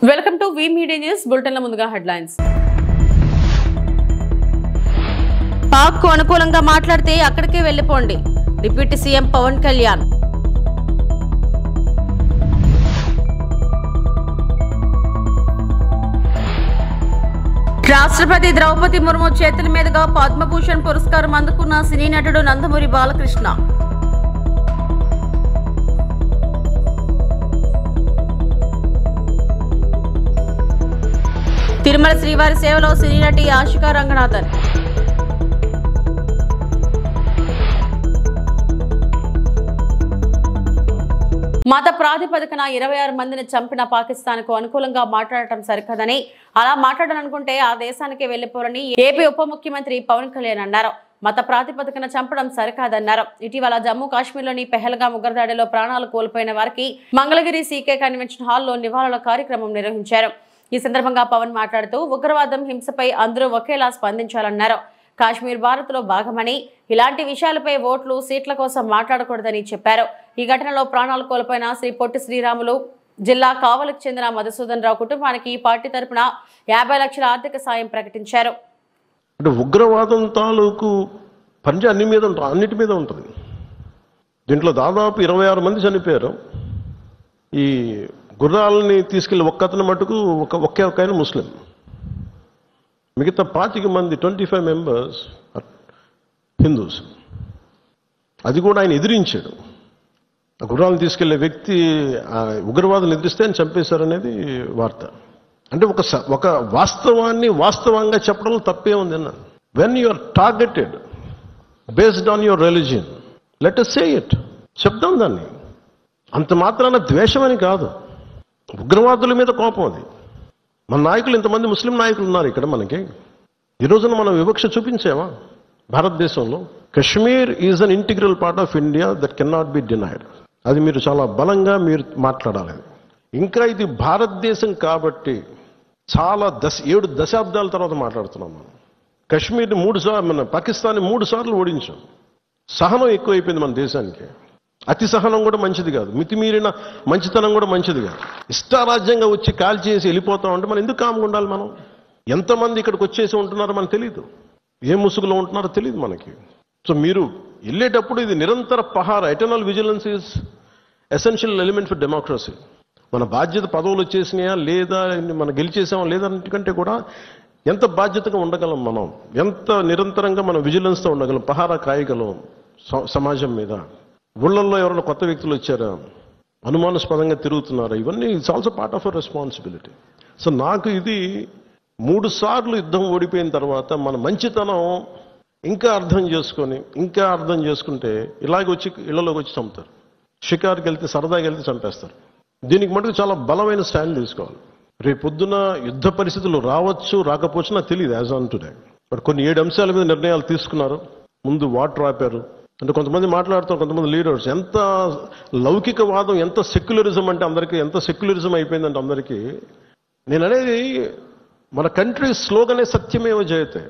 Welcome to V media news బులెటిన్ల ముందుగా headlines. Pak కు అనుకూలంగా మాట్లాడితే అక్కడికే వెళ్లిపోండి. Deputy CM Pawan Kalyan. రాష్ట్రపతి ద్రౌపది ముర్ము చేతుల మీదుగా పద్మభూషణ్ పురస్కారం అందుకున్న సినీ నటుడు నందమూరి బాలకృష్ణ. తిరుమల శ్రీవారి సేవలో సినీ నటి ఆశికా రంగనాథన్. మత ప్రాతిపదికన 26 మందిని చంపిన పాకిస్తాన్ కు అనుకూలంగా మాట్లాడటం సరికాదని, అలా మాట్లాడాలనుకుంటే ఆ దేశానికి వెళ్లిపోరని ఏపీ ఉప ముఖ్యమంత్రి పవన్ కళ్యాణ్ అన్నారు. మత ప్రాతిపదికన చంపడం సరికాదన్నారు. ఇటీవల జమ్మూ కాశ్మీర్లోని పెహల్గాం ఉగ్రదాడిలో ప్రాణాలు కోల్పోయిన వారికి మంగళగిరి సీకే కన్వెన్షన్ హాల్లో నివాళుల కార్యక్రమం నిర్వహించారు. ఈ సందర్భంగా పవన్ మాట్లాడుతూ ఉగ్రవాదం, హింసపై అందరూ ఒకేలా స్పందించాలన్నారు. కాశ్మీర్ భారత్లో భాగమని, ఇలాంటి విషయాలపై ఓట్లు, సీట్ల కోసం మాట్లాడకూడదని చెప్పారు. ఈ ఘటనలో ప్రాణాలు కోల్పోయిన శ్రీ పొట్టి శ్రీరాములు జిల్లా కావలికి చెందిన మధుసూదన్ రావు కుటుంబానికి పార్టీ తరపున 50 లక్షల ఆర్థిక సాయం ప్రకటించారు. అంటే ఉగ్రవాదం తాలూకు పంజా అన్నిటి మీద ఉంటుంది. దీంట్లో దాదాపు 26 మంది చనిపోయారు. ఈ గుర్రాలని తీసుకెళ్లి ఒక్కతను మటుకు ఒకే ఆయన ముస్లిం. మిగతా 25 మంది 25 మెంబర్స్ హిందూస్. అది కూడా ఆయన ఎదిరించాడు. ఆ గుర్రాలను తీసుకెళ్లే వ్యక్తి ఉగ్రవాదులు ఎదిరిస్తే ఆయన చంపేశారనేది వార్త. అంటే ఒక వాస్తవాన్ని వాస్తవంగా చెప్పడంలో తప్పే ఉంది అన్నాను. When you are targeted based on your religion, let us say it. చెప్దాం దాన్ని. అంత మాత్రాన ద్వేషం అని కాదు, ఉగ్రవాదుల మీద కోపం అది. మన నాయకులు, ఇంతమంది ముస్లిం నాయకులు ఉన్నారు ఇక్కడ మనకి. ఈ రోజున మనం వివక్ష చూపించామా భారతదేశంలో? Kashmir is an integral part of India that can not be denied. అది మీరు చాలా బలంగా మీరు మాట్లాడాలి. ఇంకా ఇది భారతదేశం కాబట్టి చాలా 7 దశాబ్దాల తర్వాత మాట్లాడుతున్నాం మనం. కశ్మీర్ని 3 సార్లు, మన పాకిస్తాన్ని 3 సార్లు ఓడించాం. సహనం ఎక్కువైపోయింది మన దేశానికి. అతి సహనం కూడా మంచిది కాదు, మితిమీరిన మంచితనం కూడా మంచిది కాదు. ఇష్టారాజ్యంగా వచ్చి కాల్ చేసి వెళ్ళిపోతాం అంటే మనం ఎందుకు కామ్గా ఉండాలి? మనం ఎంతమంది ఇక్కడికి వచ్చేసి ఉంటున్నారో మనకు తెలియదు, ఏ ముసుగులో ఉంటున్నారో తెలియదు మనకి. సో మీరు వెళ్ళేటప్పుడు ఇది నిరంతర పహార, eternal vigilance is essential element for democracy. మన బాధ్యత పదవులు వచ్చేసినాయా లేదా, మనం గెలిచేసామా లేదా కంటే కూడా ఎంత బాధ్యతగా ఉండగలం, మనం ఎంత నిరంతరంగా మనం విజిలెన్స్తో ఉండగలం, పహారా కాయగలం సమాజం మీద. ఊళ్ళల్లో ఎవరైనా కొత్త వ్యక్తులు వచ్చారా, అనుమానాస్పదంగా తిరుగుతున్నారా, ఇవన్నీ it's also part of our responsibility. So నాకు ఇది 3 సార్లు యుద్ధం ఓడిపోయిన తర్వాత మన మంచితనం ఇంకా అర్థం చేసుకుంటే ఇలాగ వచ్చి ఇళ్లలోకి వచ్చి చంపుతారు. షికార్కి వెళ్తే, సరదాకి వెళ్తే చంపేస్తారు. దీనికి మటుకు చాలా బలమైన స్టాండ్ తీసుకోవాలి. రేపు పొద్దున యుద్ధ పరిస్థితులు రావచ్చు, రాకపోవచ్చు నాకు తెలియదు యాజ్ ఆన్ టుడే. బట్ కొన్ని 7 అంశాల మీద నిర్ణయాలు తీసుకున్నారు. ముందు వాటర్ ఆపారు. అంటే కొంతమంది మాట్లాడుతారు, కొంతమంది లీడర్స్, ఎంత లౌకికవాదం, ఎంత సెక్యులరిజం అంటే అందరికీ, ఎంత సెక్యులరిజం అయిపోయిందంటే అందరికీ. నేను అనేది మన కంట్రీ స్లోగనే సత్యమేవ జయతే.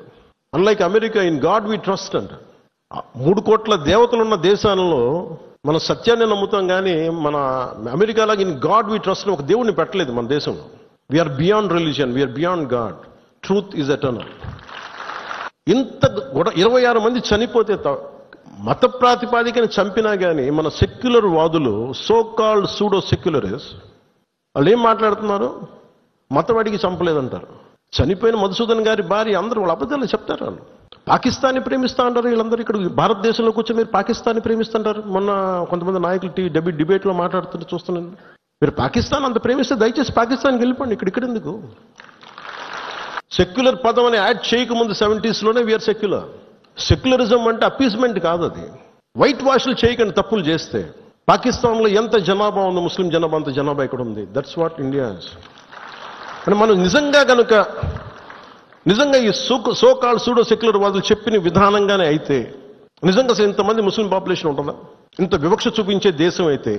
Unlike America, in God we trust అంట. 3 కోట్ల దేవతలున్న దేశాలలో మన సత్యాన్ని నమ్ముతాం, కానీ మన అమెరికాలాగా ఇన్ గాడ్ వి ట్రస్ట్ ఒక దేవుడిని పెట్టలేదు మన దేశంలో. We are beyond religion, we are beyond God, truth is eternal. ఇంత 26 మంది చనిపోతే మత ప్రాతిపాదికన చంపినా కానీ మన సెక్యులర్ వాదులు, సో కాల్డ్ సూడో సెక్యులరిస్ట్, వాళ్ళు ఏం మాట్లాడుతున్నారు? మతవాడికి చంపలేదంటారు. చనిపోయిన మధుసూదన్ గారి భార్య, అందరూ వాళ్ళ అబద్ధాలు చెప్తారు. వాళ్ళు పాకిస్తాన్ని ప్రేమిస్తా అంటారు. వీళ్ళందరూ ఇక్కడ భారతదేశంలో కూర్చొని మీరు పాకిస్తాన్ని ప్రేమిస్తుంటారు. మొన్న కొంతమంది నాయకులు డిబేట్లో మాట్లాడుతుంటే చూస్తున్నాను. మీరు పాకిస్తాన్ అంత ప్రేమిస్తే దయచేసి పాకిస్తాన్కి వెళ్ళిపోండి, ఇక్కడ ఎందుకు? సెక్యులర్ పదం అని యాడ్ చేయకముందు 70s లోనే వీఆర్ సెక్యులర్. సెక్యులరిజం అంటే అపీస్మెంట్ కాదు, అది వైట్ వాష్లు చేయకండి. తప్పులు చేస్తే పాకిస్తాన్లో ఎంత జనాభా ఉందో, ముస్లిం జనాభా అంత జనాభా ఇక్కడ ఉంది. That's what India is. అంటే మనం నిజంగా ఈ సో కాల్డ్ సూడో సెక్యులర్ వాదులు చెప్పిన విధానంగానే అయితే నిజంగా ఇంతమంది ముస్లిం పాపులేషన్ ఉంటుందా? ఇంత వివక్ష చూపించే దేశం అయితే,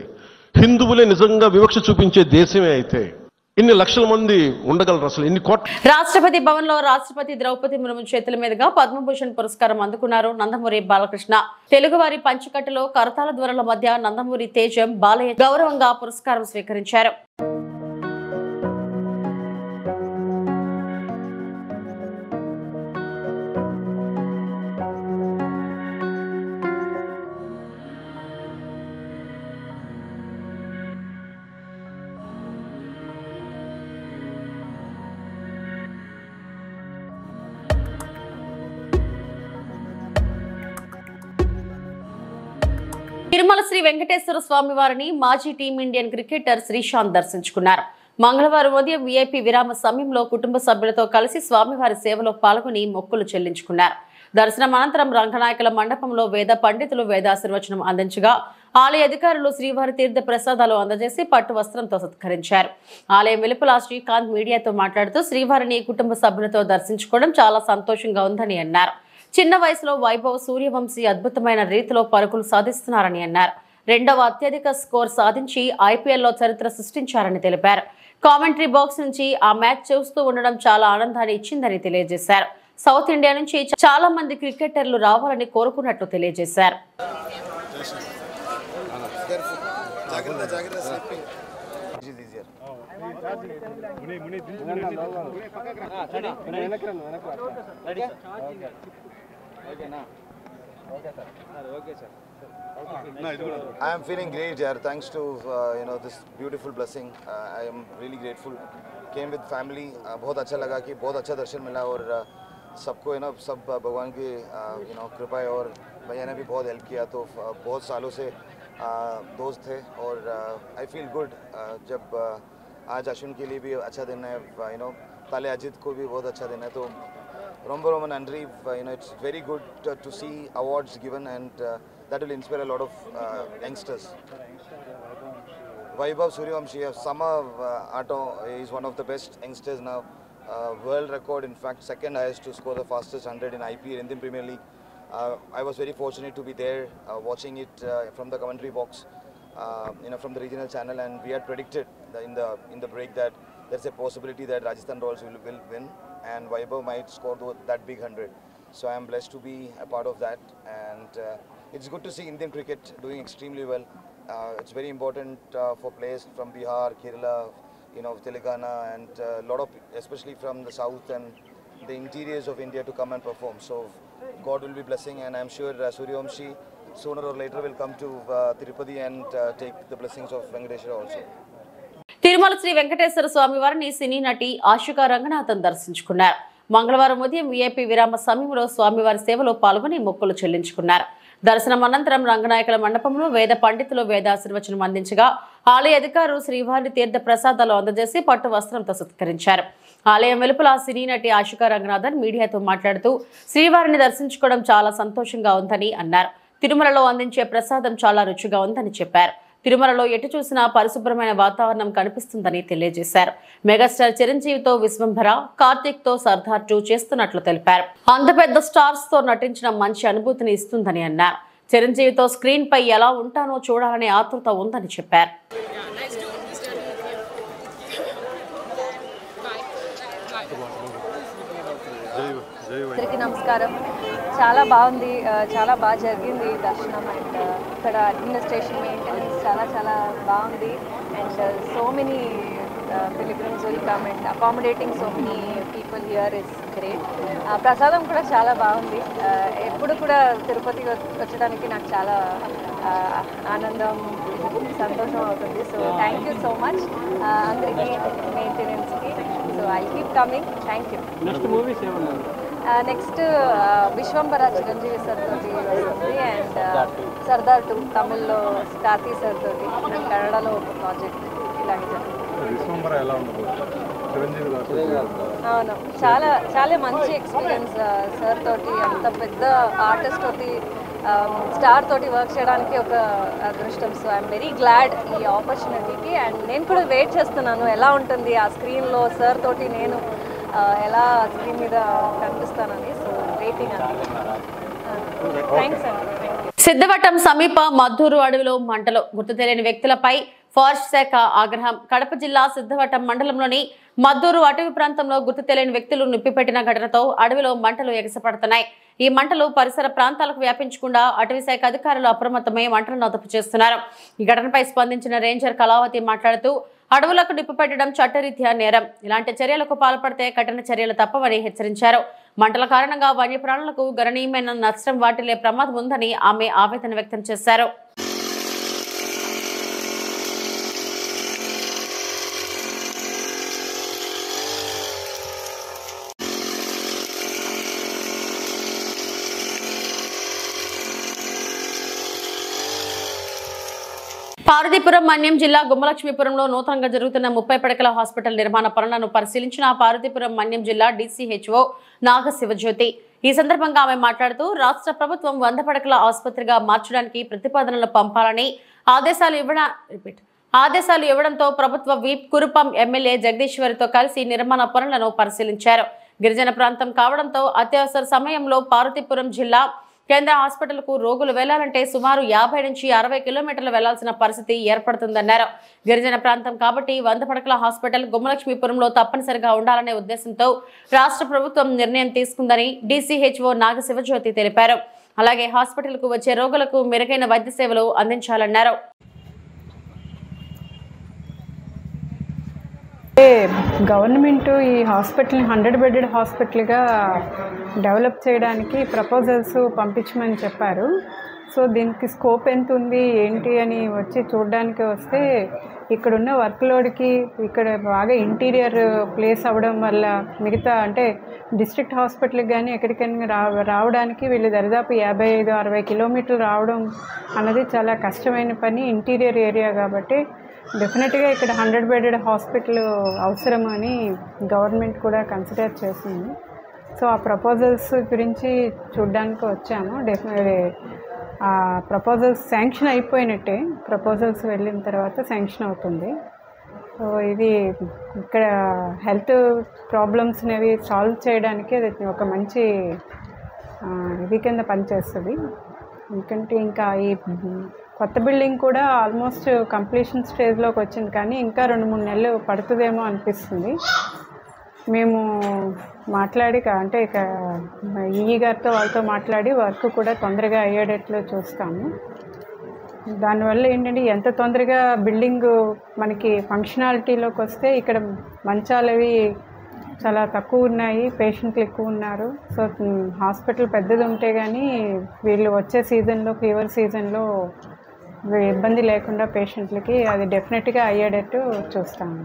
హిందువులే నిజంగా వివక్ష చూపించే దేశమే అయితే ఇన్ని లక్షల మంది ఉండగలరు? అసలు ఇన్ని కోట్ల. రాష్ట్రపతి భవన్ లో రాష్ట్రపతి ద్రౌపది ముర్ము చేతుల మీదుగా పద్మభూషణ్ పురస్కారం అందుకున్నారు నందమూరి బాలకృష్ణ. తెలుగువారి పంచకట్టులో కరతాల ధ్వనుల మధ్య నందమూరి తేజం బాలయ్య గౌరవంగా పురస్కారం స్వీకరించారు. తిరుమల శ్రీ వెంకటేశ్వర స్వామి వారిని మాజీ టీమిండియన్ క్రికెటర్ శ్రీశాంత్ దర్శించుకున్నారు. మంగళవారం ఉదయం వీఐపీ విరామ సమయంలో కుటుంబ సభ్యులతో కలిసి స్వామివారి సేవలో పాల్గొని మొక్కులు చెల్లించుకున్నారు. దర్శనం అనంతరం రంగనాయకుల మండపంలో వేద పండితులు వేదాశీర్వచనం అందించగా ఆలయ అధికారులు శ్రీవారి తీర్థ ప్రసాదాలు అందజేసి పట్టు వస్త్రంతో సత్కరించారు. ఆలయం వెలుపల శ్రీకాంత్ మీడియాతో మాట్లాడుతూ శ్రీవారిని కుటుంబ సభ్యులతో దర్శించుకోవడం చాలా సంతోషంగా ఉందని అన్నారు. చిన్న వయసులో వైభవ్ సూర్యవంశీ అద్భుతమైన రీతిలో పరుగులు సాధిస్తున్నారని అన్నారు. రెండవ అత్యధిక స్కోర్ సాధించి ఐపీఎల్లో చరిత్ర సృష్టించారని తెలిపారు. కామెంటరీ బాక్స్ నుంచి ఆ మ్యాచ్ చూస్తూ ఉండడం చాలా ఆనందాన్ని ఇచ్చిందని తెలియజేశారు. సౌత్ ఇండియా నుంచి చాలా మంది క్రికెటర్లు రావాలని కోరుకున్నట్లు తెలియజేశారు. I am feeling great, yaar. Thanks to this beautiful blessing. I am really grateful. Came with family. बहुत अच्छा लगा कि बहुत अच्छा दर्शन मिला और सबको सब भगवान की कृपा है और भैया ने भी बहुत हेल्प किया. तो बहुत सालों से दोस्त थे और आई फील गुड जब आज अश्विन के लिए भी अच्छा दिन है. ताले अजित को भी बहुत अच्छा दिन है. तो Romba Nandri, it's very good to see awards given and that will inspire a lot of youngsters. Vaibhav Suryavamshi, Sama Ato is one of the best youngsters now. World record, in fact, second highest to score the fastest 100 in IPL, Indian Premier League. I was very fortunate to be there watching it from the commentary box, from the regional channel, and we had predicted in the break that there's a possibility that Rajasthan Royals will win and Vaibhav might score that big 100. So I am blessed to be a part of that, and it's good to see Indian cricket doing extremely well. It's very important for players from Bihar, Kerala, Telangana, and a lot of, especially from the south and the interiors of India, to come and perform. So God will be blessing, and I'm sure Suryavamshi sooner or later will come to Tirupati and take the blessings of Venkateshwara also. Tirumala Shri Venkateswara స్వామి వారిని సినీ నటి ఆశుకా రంగనాథన్ దర్శించుకున్నారు. మంగళవారం ఉదయం VIP విరామ సమయంలో స్వామివారి సేవలో పాల్గొని మొక్కులు చెల్లించుకున్నారు. దర్శనం అనంతరం రంగనాయకుల మండపంలో వేద పండితులు వేదాశీర్వచనం అందించగా ఆలయ అధికారులు శ్రీవారి తీర్థ ప్రసాదాలు అందజేసి పట్టు వస్త్రంతో సత్కరించారు. ఆలయం వెలుపల సినీ నటి ఆశుకా రంగనాథన్ మీడియాతో మాట్లాడుతూ శ్రీవారిని దర్శించుకోవడం చాలా సంతోషంగా ఉందని అన్నారు. తిరుమలలో అందించే ప్రసాదం చాలా రుచిగా ఉందని చెప్పారు. తిరుమలలో ఎటు చూసినా పరిశుభ్రమైన వాతావరణం కనిపిస్తుందని తెలియజేశారు. మెగాస్టార్ చిరంజీవితో విశ్వంభర, కార్తిక్ తో సర్దార్ 2 చేస్తున్నట్లు తెలిపారు. అంత పెద్ద స్టార్స్ తో నటించడం మంచి అనుభూతిని ఇస్తుందని అన్నారు. చిరంజీవితో స్క్రీన్ పై ఎలా ఉంటానో చూడాలనే ఆతృత ఉందని చెప్పారు. అందరికీ నమస్కారం. చాలా బాగుంది, చాలా బాగా జరిగింది దర్శనం. అండ్ ఇక్కడ అడ్మినిస్ట్రేషన్ మెయింటెనెన్స్ చాలా బాగుంది. And so many pilgrims will come and accommodating so many people here is great. ప్రసాదం కూడా చాలా బాగుంది. ఎప్పుడు కూడా తిరుపతి వచ్చడానికి నాకు చాలా ఆనందం, సంతోషం అవుతుంది. So thank you so much అందరికీ, మెయింటెనెన్స్కి. So I keep coming. Thank you. Next Vishwambhara Chiranjeevi sir తోటి వస్తుంది అండ్ సర్దార్ 2 తమిళ్లో కార్తీ సార్ తోటి అండ్ కన్నడలో ఒక ప్రాజెక్ట్ ఇలాగే జరుగుతుంది. అవును, చాలా మంచి ఎక్స్పీరియన్స్ సార్ తోటి, అంత పెద్ద ఆర్టిస్ట్ తోటి, స్టార్ తోటి వర్క్ చేయడానికి ఒక అదృష్టం. సో ఐఎమ్ వెరీ గ్లాడ్ ఈ ఆపర్చునిటీకి. అండ్ నేను కూడా వెయిట్ చేస్తున్నాను ఎలా ఉంటుంది ఆ స్క్రీన్లో సార్ తోటి నేను ఎలా స్క్రీన్ మీద కనిపిస్తానని. సో వెయిటింగ్ అండి. థ్యాంక్స్ అండి. సిద్ధవటం సమీప మద్దూరు అడవిలో మంటలు, గుర్తు తెలియని వ్యక్తులపై ఫారెస్ట్ శాఖ ఆగ్రహం. కడప జిల్లా సిద్ధవటం మండలంలోని మద్దూరు అటవీ ప్రాంతంలో గుర్తు తెలియని వ్యక్తులు నిప్పిపెట్టిన ఘటనతో అడవిలో మంటలు ఎగసిపడుతున్నాయి. ఈ మంటలు పరిసర ప్రాంతాలకు వ్యాపించకుండా అటవీ శాఖ అధికారులు అప్రమత్తమై మంటలను అదుపు చేస్తున్నారు. ఈ ఘటనపై స్పందించిన రేంజర్ కళావతి మాట్లాడుతూ అడవులకు నిప్పిపెట్టడం చట్టరీత్యా నేరం. ఇలాంటి చర్యలకు పాల్పడితే కఠిన చర్యలు తప్పవని హెచ్చరించారు. మంటల కారణంగా వన్యప్రాణులకు గణనీయమైన నష్టం వాటిల్లే ప్రమాదం ఉందని ఆమె ఆవేదన వ్యక్తం చేశారు. పార్వతీపురం మన్యం జిల్లా గుమ్మలక్ష్మీపురంలో నూతనంగా జరుగుతున్న 30 పడకల హాస్పిటల్ నిర్మాణ పనులను పరిశీలించిన పార్వతీపురం మన్యం జిల్లా DCHO నాగ శివజ్యోతి. ఈ సందర్భంగా ఆమె మాట్లాడుతూ రాష్ట్ర ప్రభుత్వం 100 పడకల ఆసుపత్రిగా మార్చడానికి ప్రతిపాదనలు పంపాలని ఆదేశాలు ఇవ్వడంతో ప్రభుత్వ వీప్ కురుపం ఎమ్మెల్యే జగదీశ్వరితో కలిసి నిర్మాణ పనులను పరిశీలించారు. గిరిజన ప్రాంతం కావడంతో అత్యవసర సమయంలో పార్వతీపురం జిల్లా కేంద్ర హాస్పిటల్కు రోగులు వెళ్లాలంటే సుమారు 50 నుంచి 60 కిలోమీటర్లు వెళ్లాల్సిన పరిస్థితి ఏర్పడుతుందన్నారు. గిరిజన ప్రాంతం కాబట్టి 100 పడకల హాస్పిటల్ గుమ్మలక్ష్మీపురంలో తప్పనిసరిగా ఉండాలనే ఉద్దేశంతో రాష్ట్ర ప్రభుత్వం నిర్ణయం తీసుకుందని DCHO నాగ శివజ్యోతి తెలిపారు. అలాగే హాస్పిటల్కు వచ్చే రోగులకు మెరుగైన వైద్య సేవలు అందించాలన్నారు. గవర్నమెంట్ ఈ హాస్పిటల్ని 100 బెడెడ్ హాస్పిటల్గా డెవలప్ చేయడానికి ప్రపోజల్స్ పంపించమని చెప్పారు. సో దీనికి స్కోప్ ఎంత ఉంది ఏంటి అని వచ్చి చూడడానికి వస్తే ఇక్కడున్న వర్క్ లోడ్కి ఇక్కడ బాగా ఇంటీరియర్ ప్లేస్ అవ్వడం వల్ల మిగతా అంటే డిస్ట్రిక్ట్ హాస్పిటల్కి కానీ ఎక్కడికైనా రావడానికి వీళ్ళు దరిదాపు 55-60 కిలోమీటర్లు రావడం అన్నది చాలా కష్టమైన పని ఇంటీరియర్ ఏరియా కాబట్టి డెఫినెట్గా ఇక్కడ 100 బెడెడ్ హాస్పిటల్ అవసరం అని గవర్నమెంట్ కూడా కన్సిడర్ చేసింది. సో ఆ ప్రపోజల్స్ గురించి చూడడానికి వచ్చాము. ఆ ప్రపోజల్స్ శాంక్షన్ అయిపోయినట్టే, ప్రపోజల్స్ వెళ్ళిన తర్వాత శాంక్షన్ అవుతుంది. సో ఇది ఇక్కడ హెల్త్ ప్రాబ్లమ్స్ అనేవి సాల్వ్ చేయడానికి అది ఒక మంచి ఇది కింద పనిచేస్తుంది. ఎందుకంటే ఇంకా ఈ కొత్త బిల్డింగ్ కూడా ఆల్మోస్ట్ కంప్లీషన్ స్టేజ్లోకి వచ్చింది, కానీ ఇంకా 2-3 నెలలు పడుతుందేమో అనిపిస్తుంది. మేము మాట్లాడి అంటే ఇక ఈఈ గారితో వాళ్ళతో మాట్లాడి వర్క్ కూడా తొందరగా అయ్యేటట్లు చూస్తాము. దానివల్ల ఏంటంటే ఎంత తొందరగా బిల్డింగ్ మనకి ఫంక్షనాలిటీలోకి వస్తే ఇక్కడ మంచాలు అవి చాలా తక్కువ ఉన్నాయి, పేషెంట్లు ఎక్కువ ఉన్నారు. సో హాస్పిటల్ పెద్దది ఉంటే కానీ వీళ్ళు వచ్చే సీజన్లో ఫీవర్ సీజన్లో ఇబ్బంది లేకుండా పేషెంట్లకి అది డెఫినెట్గా అయ్యేటట్టు చూస్తాము.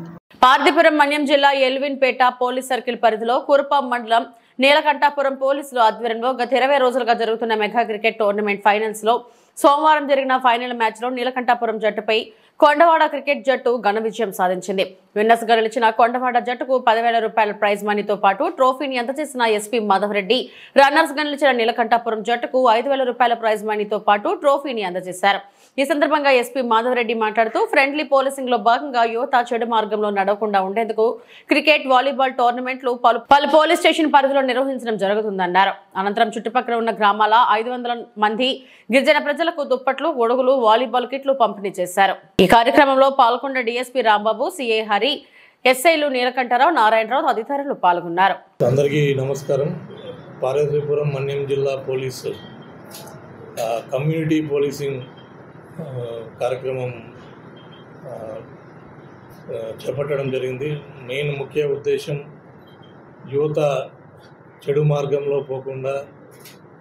పార్వతీపురం మన్యం జిల్లా ఎల్విన్పేట పోలీస్ సర్కిల్ పరిధిలో కురుపం మండలం నీలకంఠాపురం పోలీసులు ఆధ్వర్యంలో గత 20 రోజులుగా జరుగుతున్న మెగా క్రికెట్ టోర్నమెంట్ ఫైనల్స్ లో సోమవారం జరిగిన ఫైనల్ మ్యాచ్ లో నీలకంఠాపురం జట్టుపై కొండవాడ క్రికెట్ జట్టు ఘన విజయం సాధించింది. విన్నర్స్ గా నిలిచిన కొండవాడ జట్టుకు 10,000 రూపాయల ప్రైజ్ మనీతో పాటు ట్రోఫీని అందజేసిన ఎస్పీ మాధవరెడ్డి, రన్నర్స్ గా నిలిచిన నీలకంఠాపురం జట్టుకు 5,000 రూపాయల ప్రైజ్ మనీతో పాటు ట్రోఫీని అందజేశారు. ఈ సందర్భంగా ఎస్పీ మాధవరెడ్డి మాట్లాడుతూ ఫ్రెండ్లీ పోలీసింగ్ లో భాగంగా యువత చెడు మార్గంలో నడవకుండా ఉండేందుకు క్రికెట్, వాలీబాల్ టోర్నమెంట్లు పలు పోలీస్ స్టేషన్ పరిధిలో నిర్వహించడం జరుగుతుందన్నారు. అనంతరం చుట్టుపక్కల ఉన్న గ్రామాల 500 మంది గిరిజన ప్రజలకు దుప్పట్లు, గొడుగులు, వాలీబాల్ కిట్లు పంపిణీ చేశారు. ఈ కార్యక్రమంలో పాల్గొన్న DSP రాంబాబు, CA హరి, ఎస్ఐలు నీలకంఠరావు, నారాయణరావు తదితరులు పాల్గొన్నారు. అందరికీ నమస్కారం. పార్వతీపురం మన్యం జిల్లా పోలీసు కమ్యూనిటీ పోలీసింగ్ కార్యక్రమం చేపట్టడం జరిగింది. మెయిన్ ముఖ్య ఉద్దేశం యువత చెడు మార్గంలో పోకుండా,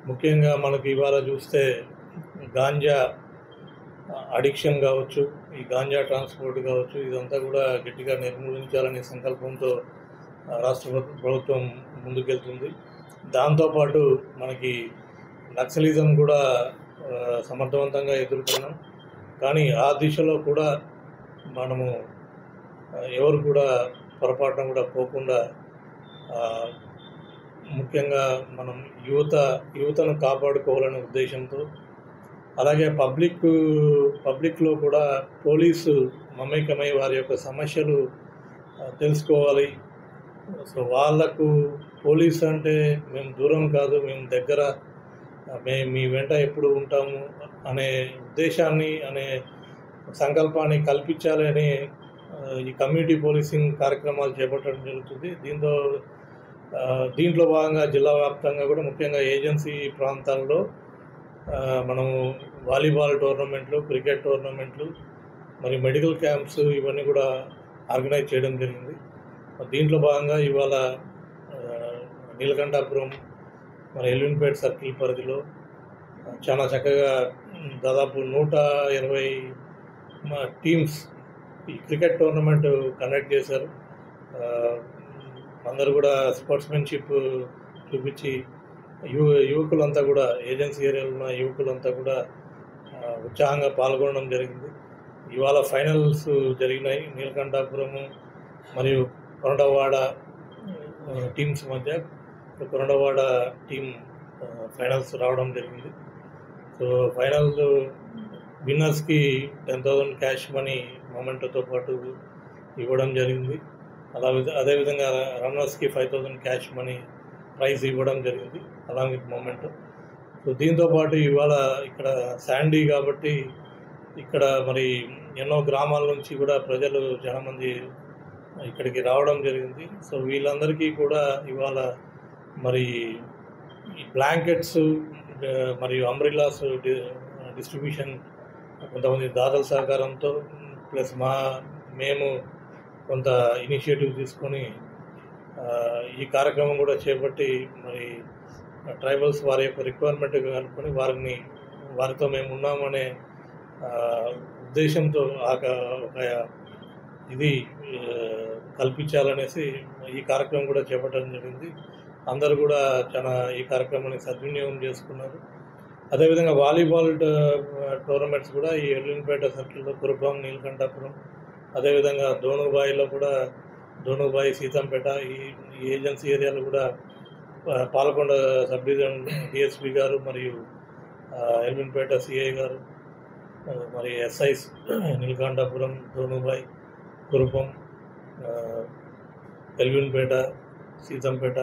ముఖ్యంగా మనకు ఇవాళ చూస్తే గాంజా అడిక్షన్ కావచ్చు, ఈ గాంజా ట్రాన్స్పోర్ట్ కావచ్చు, ఇదంతా కూడా గట్టిగా నిర్మూలించాలనే సంకల్పంతో రాష్ట్ర ప్రభుత్వం ముందుకెళ్తుంది. దాంతోపాటు మనకి నక్సలిజం కూడా సమర్థవంతంగా ఎదుర్కొన్నాం. కానీ ఆ దిశలో కూడా మనము ఎవరు కూడా పొరపాటున కూడా పోకుండా ముఖ్యంగా మనం యువతను కాపాడుకోవాలనే ఉద్దేశంతో, అలాగే పబ్లిక్లో కూడా పోలీసు మమేకమై వారి యొక్క సమస్యలు తెలుసుకోవాలి. సో వాళ్లకు పోలీసు అంటే మేము దూరం కాదు, మేము దగ్గర, మీ వెంట ఎప్పుడు ఉంటాము అనే ఉద్దేశాన్ని, అనే సంకల్పాన్ని కల్పించాలని ఈ కమ్యూనిటీ పోలీసింగ్ కార్యక్రమాలు చేపట్టడం జరుగుతుంది. దీంట్లో భాగంగా జిల్లా వ్యాప్తంగా కూడా ముఖ్యంగా ఏజెన్సీ ప్రాంతాల్లో మనము వాలీబాల్ టోర్నమెంట్లు, క్రికెట్ టోర్నమెంట్లు, మరి మెడికల్ క్యాంప్స్ ఇవన్నీ కూడా ఆర్గనైజ్ చేయడం జరిగింది. దీంట్లో భాగంగా ఇవాళ నీలకంఠాపురం మన ఎల్విన్పేట సర్కిల్ పరిధిలో చాలా చక్కగా దాదాపు 120 టీమ్స్ ఈ క్రికెట్ టోర్నమెంట్ కండక్ట్ చేశారు. అందరూ కూడా స్పోర్ట్స్మెన్షిప్ చూపించి యువకులంతా కూడా, ఏజెన్సీ ఏరియాలో ఉన్న యువకులంతా కూడా ఉత్సాహంగా పాల్గొనడం జరిగింది. ఇవాళ ఫైనల్స్ జరిగినాయి. నీలకంఠాపురము మరియు కొరడవాడ టీమ్స్ మధ్య. కొరడవాడ టీం ఫైనల్స్ రావడం జరిగింది. సో ఫైనల్ విన్నర్స్కి 10,000 క్యాష్ మనీ మొమెంటోతో పాటు ఇవ్వడం జరిగింది. అదేవిధంగా రన్నర్స్కి 5,000 క్యాష్ మనీ ప్రైజ్ ఇవ్వడం జరిగింది అలాంగ్ విత్ మొమెంటో. సో దీంతోపాటు ఇవాళ ఇక్కడ శాండీ కాబట్టి ఇక్కడ మరి ఎన్నో గ్రామాల నుంచి కూడా ప్రజలు చాలామంది ఇక్కడికి రావడం జరిగింది. సో వీళ్ళందరికీ కూడా ఇవాళ మరి ఈ బ్లాంకెట్స్ మరియు అంబ్రిల్లాస్ డిస్ట్రిబ్యూషన్ కొంతమంది దాతల సహకారంతో ప్లస్ మేము కొంత ఇనిషియేటివ్ తీసుకొని ఈ కార్యక్రమం కూడా చేపట్టి మరి ట్రైబల్స్ వారి యొక్క రిక్వైర్మెంట్ కనుక్కొని వారితో మేము ఉన్నామనే ఉద్దేశంతో ఒక ఇది కల్పించాలనేసి ఈ కార్యక్రమం కూడా చేపట్టడం జరిగింది. అందరూ కూడా చాలా ఈ కార్యక్రమాన్ని సద్వినియోగం చేసుకున్నారు. అదేవిధంగా వాలీబాల్ టోర్నమెంట్స్ కూడా ఈ ఎల్లింపేట సర్కిల్లో కురుపాం, నీలకంఠాపురం, అదేవిధంగా దోనుబాయిలో కూడా దోనుబాయి, సీతంపేట ఈ ఏజెన్సీ ఏరియాలో కూడా పాలకొండ సబ్ డివిజన్ డిఎస్పీ గారు మరియు ఎల్లింపేట సిఐ గారు మరి ఎస్ఐస్ నీలకంఠాపురం, దోనుబాయి, కురుపం, ఎల్విన్పేట, సీతంపేట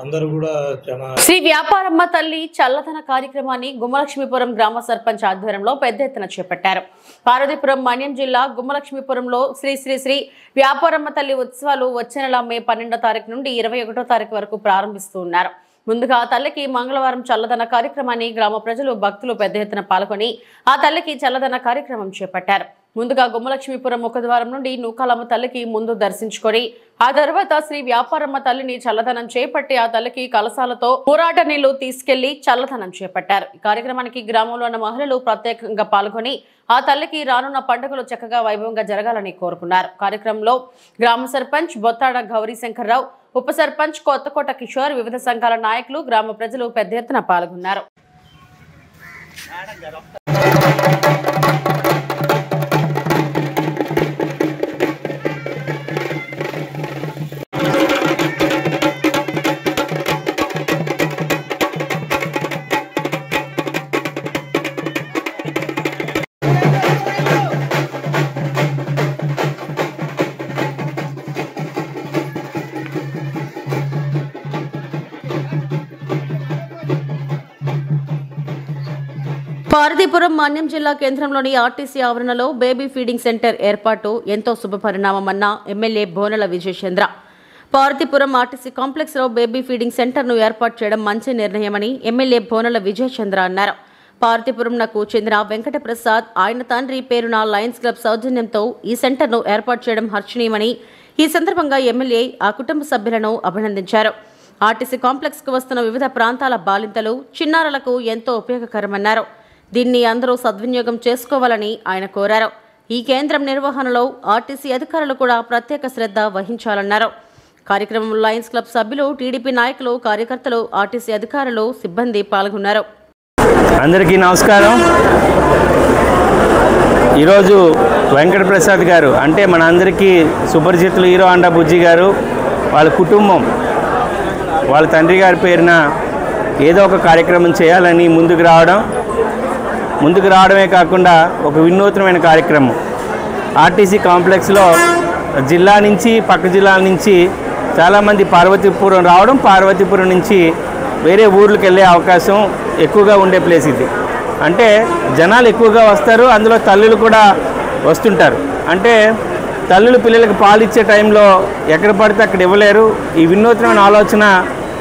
అందరూ కూడా చాలా. శ్రీ వ్యాపారమ్మ తల్లి చల్లదన కార్యక్రమాన్ని గుమ్మలక్ష్మీపురం గ్రామ సర్పంచ్ ఆధ్వర్యంలో పెద్ద ఎత్తున చేపట్టారు. పార్వతీపురం మన్యం జిల్లా గుమ్మలక్ష్మీపురంలో శ్రీ శ్రీ శ్రీ వ్యాపారమ్మ తల్లి ఉత్సవాలు వచ్చే నెల మే 12వ తారీఖు నుండి 21వ తారీఖు వరకు ప్రారంభిస్తూ ఉన్నారు. ముందుగా ఆ తల్లికి మంగళవారం చల్లదన కార్యక్రమాన్ని గ్రామ ప్రజలు భక్తులు పెద్ద ఎత్తున పాల్గొని ఆ తల్లికి చల్లదన కార్యక్రమం చేపట్టారు. ముందుగా గుమ్మలక్ష్మీపురం ముఖద్వారం నుండి నూకాలమ్మ తల్లికి ముందు దర్శించుకొని ఆ తర్వాత శ్రీ వ్యాపారమ్మ తల్లిని చల్లదనం చేపట్టి ఆ తల్లికి కలశాలతో పోరాట నీళ్లు తీసుకెళ్లి చల్లదనం చేపట్టారు. ఈ కార్యక్రమానికి గ్రామంలో ఉన్న మహిళలు ప్రత్యేకంగా పాల్గొని ఆ తల్లికి రానున్న పండుగలు చక్కగా వైభవంగా జరగాలని కోరుకున్నారు. కార్యక్రమంలో గ్రామ సర్పంచ్ బొత్తాడ గౌరీ శంకర్రావు, ఉప సర్పంచ్ కొత్తకోట కిషోర్, వివిధ సంఘాల నాయకులు, గ్రామ ప్రజలు పెద్ద ఎత్తున పాల్గొన్నారు. పార్వతీపురం మన్యం జిల్లా కేంద్రంలోని ఆర్టీసీ ఆవరణలో బేబీ ఫీడింగ్ సెంటర్ ఏర్పాటు ఎంతో శుభపరిణామమన్న MLA Bonela Vijayachandra. Parvathipuram RTC complex లో బేబీ ఫీడింగ్ సెంటర్ ను ఏర్పాటు చేయడం మంచి నిర్ణయమని ఎమ్మెల్యే బోనెల విజయచంద్ర అన్నారు. పార్వతీపురంకు చెందిన వెంకటప్రసాద్ ఆయన తండ్రి పేరున లయన్స్ క్లబ్ సౌజన్యంతో ఈ సెంటర్ ను ఏర్పాటు చేయడం హర్షణీయమని ఈ సందర్భంగా ఎమ్మెల్యే ఆ కుటుంబ సభ్యులను అభినందించారు. ఆర్టీసీ కాంప్లెక్స్ కు వస్తున్న వివిధ ప్రాంతాల బాలింతలు, చిన్నారులకు ఎంతో ఉపయోగకరమన్నారు. దీన్ని అందరూ సద్వినియోగం చేసుకోవాలని ఆయన కోరారు. ఈ కేంద్రం నిర్వహణలో ఆర్టీసీ అధికారులు కూడా ప్రత్యేక శ్రద్ధ వహించాలన్నారు. కార్యక్రమంలో లయన్స్ క్లబ్ సభ్యులు, టీడీపీ నాయకులు, కార్యకర్తలు, ఆర్టీసీ అధికారులు, సిబ్బంది పాల్గొన్నారు. అందరికీ నమస్కారం. ఈరోజు వెంకటప్రసాద్ గారు అంటే మన అందరికీ సుపరిచితులు హీరో హోండా బుజ్జి గారు వాళ్ళ కుటుంబం వాళ్ళ తండ్రి గారి పేరున ఏదో ఒక కార్యక్రమం చేయాలని ముందుకు రావడమే కాకుండా ఒక వినూత్నమైన కార్యక్రమం ఆర్టీసీ కాంప్లెక్స్లో జిల్లా నుంచి పక్క జిల్లాల నుంచి చాలామంది పార్వతీపురం రావడం, పార్వతీపురం నుంచి వేరే ఊర్లకు వెళ్ళే అవకాశం ఎక్కువగా ఉండే ప్లేస్ ఇది. అంటే జనాలు ఎక్కువగా వస్తారు, అందులో తల్లులు కూడా వస్తుంటారు. అంటే తల్లులు పిల్లలకు పాలిచ్చే టైంలో ఎక్కడ పడితే అక్కడ ఇవ్వలేరు. ఈ వినూత్నమైన ఆలోచన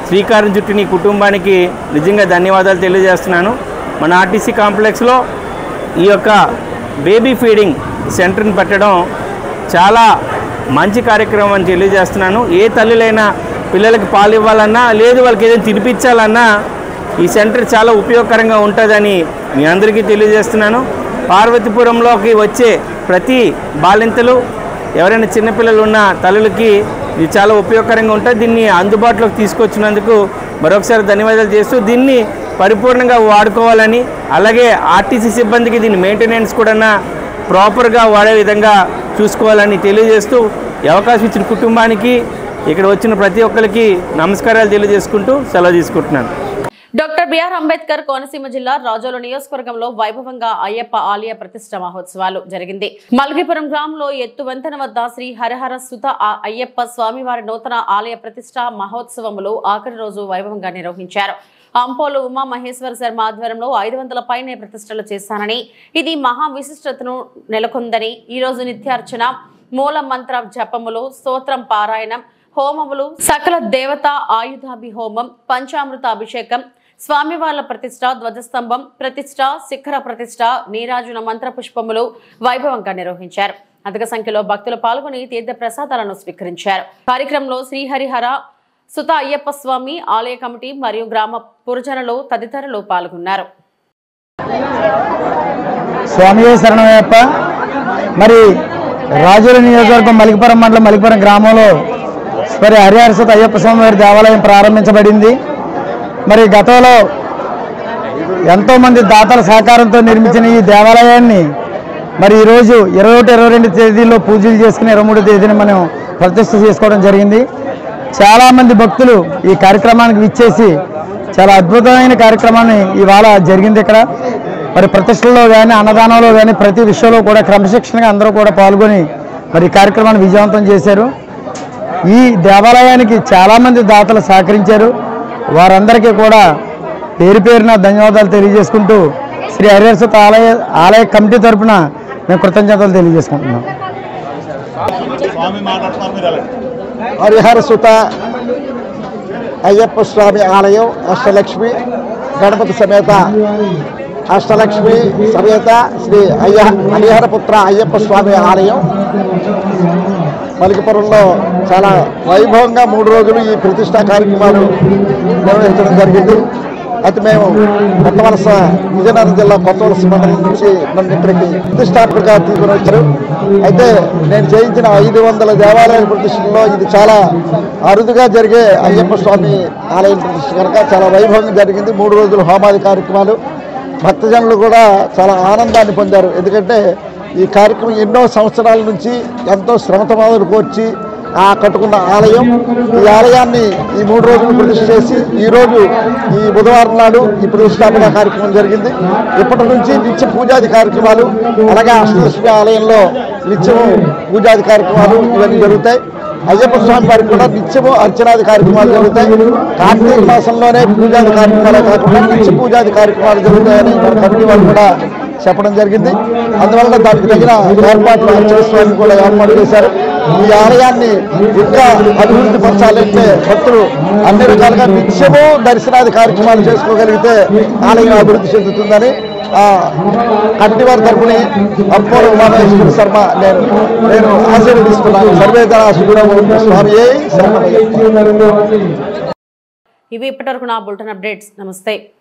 శ్రీకారం చుట్టిన ఈ కుటుంబానికి నిజంగా ధన్యవాదాలు తెలియజేస్తున్నాను. మన ఆర్టీసీ కాంప్లెక్స్లో ఈ యొక్క బేబీ ఫీడింగ్ సెంటర్ని పెట్టడం చాలా మంచి కార్యక్రమం అని తెలియజేస్తున్నాను. ఏ తల్లులైనా పిల్లలకి పాలు ఇవ్వాలన్నా, లేదు వాళ్ళకి ఏదైనా తినిపించాలన్నా ఈ సెంటర్ చాలా ఉపయోగకరంగా ఉంటుందని మీ అందరికీ తెలియజేస్తున్నాను. పార్వతీపురంలోకి వచ్చే ప్రతి బాలింతలు, ఎవరైనా చిన్నపిల్లలు ఉన్న తల్లులకి ఇది చాలా ఉపయోగకరంగా ఉంటుంది. దీన్ని అందుబాటులోకి తీసుకొచ్చినందుకు మరొకసారి ధన్యవాదాలు చేస్తూ దీన్ని పరిపూర్ణంగా వాడుకోవాలని, అలాగే ఆర్టీసీ సిబ్బందికి దీని మెయింటెనెన్స్ కూడా ప్రాపర్గా వాడే విధంగా చూసుకోవాలని తెలియజేస్తూ ఈ అవకాశం ఇచ్చిన కుటుంబానికి ఇక్కడ వచ్చిన ప్రతి ఒక్కరికి నమస్కారాలు తెలియజేసుకుంటూ సెలవు తీసుకుంటున్నాను. డాక్టర్ బిఆర్ అంబేద్కర్ కోనసీమ జిల్లా రాజోలు నియోజకవర్గంలో వైభవంగా అయ్యప్ప ఆలయ ప్రతిష్ట మహోత్సవాలు జరిగింది. మల్గిపురం గ్రామంలో ఎత్తు వంతెన వద్ద శ్రీ హరిహర సుత అయ్యప్ప స్వామివారి నూతన ఆలయ ప్రతిష్ట మహోత్సవములు ఆఖరి రోజు వైభవంగా నిర్వహించారు. అంపోలు ఉమా మహేశ్వర శర్మ ఆధ్వర్యంలో 500 పైనే ప్రతిష్టలు చేశానని, ఇది మహా విశిష్టతను నెలకొందని, ఈ రోజు నిత్యార్చన, మూల మంత్ర జపములు, స్తోత్రం పారాయణం, హోమములు, సకల దేవత ఆయుధాభి హోమం, పంచామృత అభిషేకం, స్వామివార్ల ప్రతిష్ట, ధ్వజస్తంభం ప్రతిష్ట, శిఖర ప్రతిష్ట, నీరాజున మంత్ర పుష్పములు వైభవంగా నిర్వహించారు. అధిక సంఖ్యలో భక్తులు పాల్గొని తీర్థ ప్రసాదాలను స్వీకరించారు. కార్యక్రమంలో శ్రీహరిహర సుత అయ్యప్ప స్వామి ఆలయ కమిటీ మరియు గ్రామ పురజనులు తదితరులు పాల్గొన్నారు. స్వామి శరణమయ్యప్ప. మరి రాజోలు నియోజకవర్గం మలికిపురం మండలం మలికిపురం గ్రామంలో మరి హరిహర సుత అయ్యప్ప స్వామి వారి దేవాలయం ప్రారంభించబడింది. మరి గతంలో ఎంతోమంది దాతల సహకారంతో నిర్మించిన ఈ దేవాలయాన్ని మరి ఈరోజు 21, 22 తేదీల్లో పూజలు చేసుకుని 23వ తేదీన మనం ప్రతిష్ఠ చేసుకోవడం జరిగింది. చాలామంది భక్తులు ఈ కార్యక్రమానికి విచ్చేసి చాలా అద్భుతమైన కార్యక్రమాన్ని ఇవాళ జరిగింది. ఇక్కడ మరి ప్రతిష్టలో కానీ అన్నదానంలో కానీ ప్రతి విషయంలో కూడా క్రమశిక్షణగా అందరూ కూడా పాల్గొని మరి కార్యక్రమాన్ని విజయవంతం చేశారు. ఈ దేవాలయానికి చాలామంది దాతలు సహకరించారు. వారందరికీ కూడా పేరు పేరున ధన్యవాదాలు తెలియజేసుకుంటూ శ్రీ హరిహర సుత ఆలయ కమిటీ తరఫున మేము కృతజ్ఞతలు తెలియజేసుకుంటున్నాం. హరిహర సుత అయ్యప్ప స్వామి ఆలయం అష్టలక్ష్మి గణపతి సమేత అష్టలక్ష్మి సమేత శ్రీ హరిహర పుత్ర అయ్యప్ప స్వామి ఆలయం మలికిపురంలో చాలా వైభవంగా 3 రోజులు ఈ ప్రతిష్టా కార్యక్రమాలు నిర్వహించడం జరిగింది. అయితే మేము కొత్త వలస విజయనగరం జిల్లా కొత్త వలస మండలం నుంచి నన్ను ఇక్కడికి ప్రతిష్టాత్మకంగా తీసుకుని వచ్చారు. అయితే నేను చేయించిన 500 దేవాలయాల ప్రతిష్టలో ఇది చాలా అరుదుగా జరిగే అయ్యప్ప స్వామి ఆలయం ప్రతిష్ట కనుక చాలా వైభవంగా జరిగింది. 3 రోజులు హోమాది కార్యక్రమాలు. భక్తజనులు కూడా చాలా ఆనందాన్ని పొందారు. ఎందుకంటే ఈ కార్యక్రమం ఎన్నో సంవత్సరాల నుంచి ఎంతో శ్రమతో మొదలు కోర్చి కట్టుకున్న ఆలయం. ఈ ఆలయాన్ని ఈ 3 రోజులు ప్రతిష్ఠ చేసి ఈరోజు ఈ బుధవారం నాడు ఈ ప్రతిష్టాపన కార్యక్రమం జరిగింది. ఇప్పటి నుంచి నిత్య పూజాది కార్యక్రమాలు, అలాగే అష్టలక్ష్మి ఆలయంలో నిత్యము పూజాది కార్యక్రమాలు ఇవన్నీ జరుగుతాయి. అయ్యప్ప స్వామి వారికి కూడా నిత్యము అర్చనాది కార్యక్రమాలు జరుగుతాయి. కార్తీక మాసంలోనే పూజాది కార్యక్రమాలే కాకుండా నిత్య పూజాది కార్యక్రమాలు జరుగుతాయని మన కమిటీ వాళ్ళు కూడా చెప్పడం జరిగింది. అందువల్ల దానికి తగిన ఏర్పాట్లు అర్చన స్వామి కూడా ఏర్పాటు చేశారు. ఈ ఆలయాన్ని ఇంకా అభివృద్ధి పరచాలంటే భక్తులు అన్ని రకాలుగా నిత్యము దర్శనాది కార్యక్రమాలు చేసుకోగలిగితే ఆలయం అభివృద్ధి చెందుతుందని కమిటీ వారి తరఫున అంపోలు ఉమా మహేశ్వర శర్మ నేను ఆశీర్వదిస్తున్నాను. సర్వేదన స్వామి శర్మ. ఇవి ఇప్పటివరకు నా బులెటిన్ అప్డేట్స్. నమస్తే.